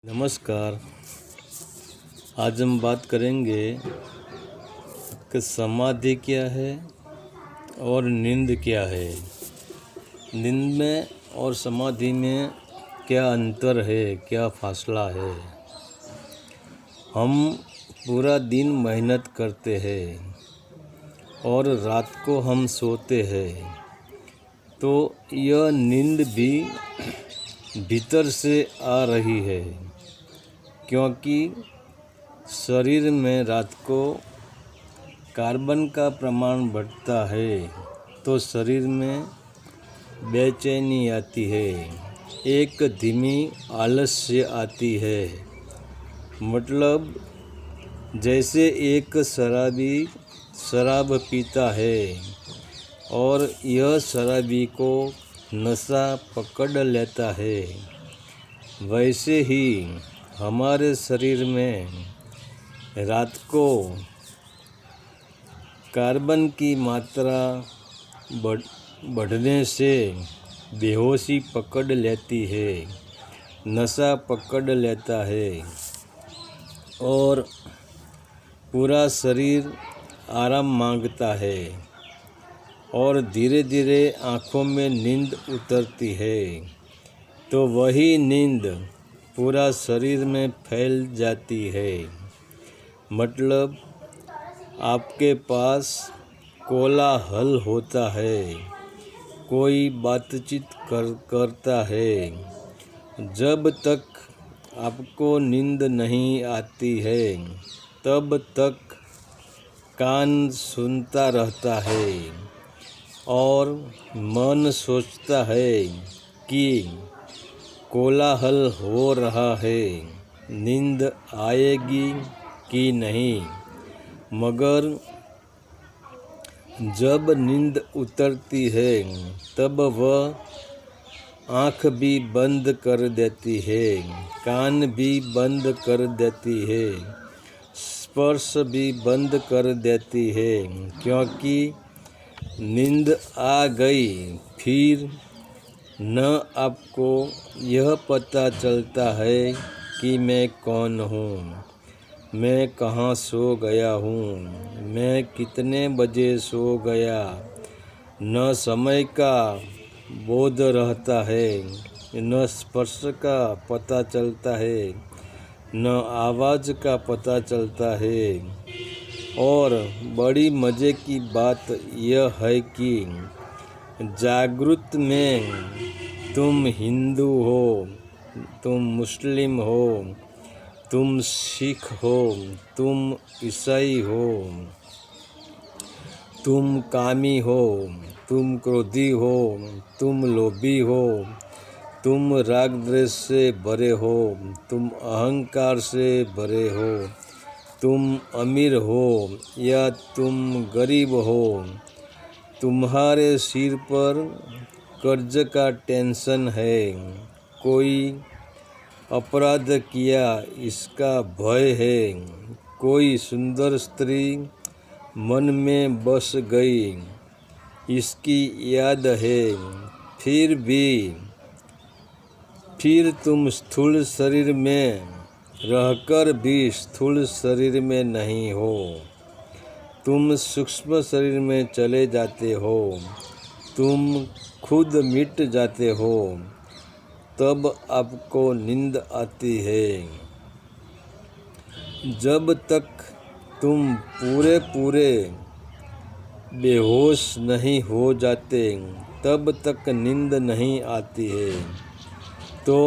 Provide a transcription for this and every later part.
नमस्कार। आज हम बात करेंगे कि समाधि क्या है और नींद क्या है। नींद में और समाधि में क्या अंतर है, क्या फासला है। हम पूरा दिन मेहनत करते हैं और रात को हम सोते हैं, तो यह नींद भी भीतर से आ रही है, क्योंकि शरीर में रात को कार्बन का प्रमाण बढ़ता है तो शरीर में बेचैनी आती है, एक धीमी आलस्य आती है। मतलब जैसे एक शराबी शराब पीता है और यह शराबी को नशा पकड़ लेता है, वैसे ही हमारे शरीर में रात को कार्बन की मात्रा बढ़ने से बेहोशी पकड़ लेती है, नशा पकड़ लेता है और पूरा शरीर आराम मांगता है और धीरे धीरे आँखों में नींद उतरती है। तो वही नींद पूरा शरीर में फैल जाती है। मतलब आपके पास कोलाहल होता है, कोई बातचीत करता है। जब तक आपको नींद नहीं आती है तब तक कान सुनता रहता है और मन सोचता है कि कोलाहल हो रहा है, नींद आएगी कि नहीं। मगर जब नींद उतरती है तब वह आँख भी बंद कर देती है, कान भी बंद कर देती है, स्पर्श भी बंद कर देती है, क्योंकि नींद आ गई। फिर न आपको यह पता चलता है कि मैं कौन हूँ, मैं कहाँ सो गया हूँ, मैं कितने बजे सो गया। न समय का बोध रहता है, न स्पर्श का पता चलता है, न आवाज़ का पता चलता है। और बड़ी मज़े की बात यह है कि जागृत में तुम हिंदू हो, तुम मुस्लिम हो, तुम सिख हो, तुम ईसाई हो, तुम कामी हो, तुम क्रोधी हो, तुम लोभी हो, तुम राग द्वेष से भरे हो, तुम अहंकार से भरे हो, तुम अमीर हो या तुम गरीब हो, तुम्हारे सिर पर कर्ज का टेंशन है, कोई अपराध किया इसका भय है, कोई सुंदर स्त्री मन में बस गई इसकी याद है। फिर तुम स्थूल शरीर में रहकर भी स्थूल शरीर में नहीं हो, तुम सूक्ष्म शरीर में चले जाते हो, तुम खुद मिट जाते हो, तब आपको नींद आती है। जब तक तुम पूरे बेहोश नहीं हो जाते तब तक नींद नहीं आती है। तो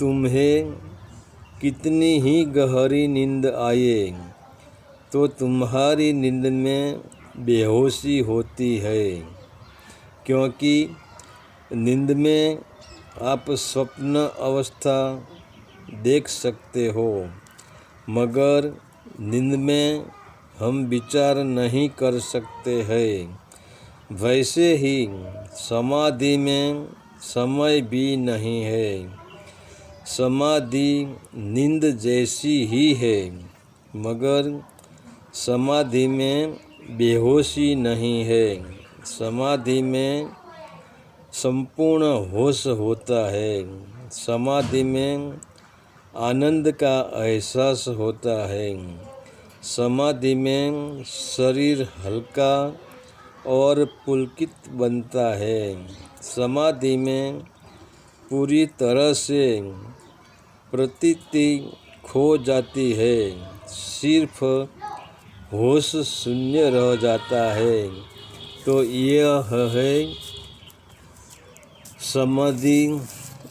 तुम्हें कितनी ही गहरी नींद आए तो तुम्हारी नींद में बेहोशी होती है, क्योंकि नींद में आप स्वप्न अवस्था देख सकते हो, मगर नींद में हम विचार नहीं कर सकते हैं। वैसे ही समाधि में समय भी नहीं है। समाधि नींद जैसी ही है, मगर समाधि में बेहोशी नहीं है। समाधि में संपूर्ण होश होता है। समाधि में आनंद का एहसास होता है। समाधि में शरीर हल्का और पुलकित बनता है। समाधि में पूरी तरह से प्रतीति खो जाती है, सिर्फ होश शून्य रह जाता है। तो यह है समाधि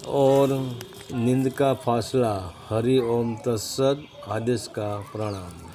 और नींद का फासला। हरि ओम तत्सत। आदेश का प्रणाम।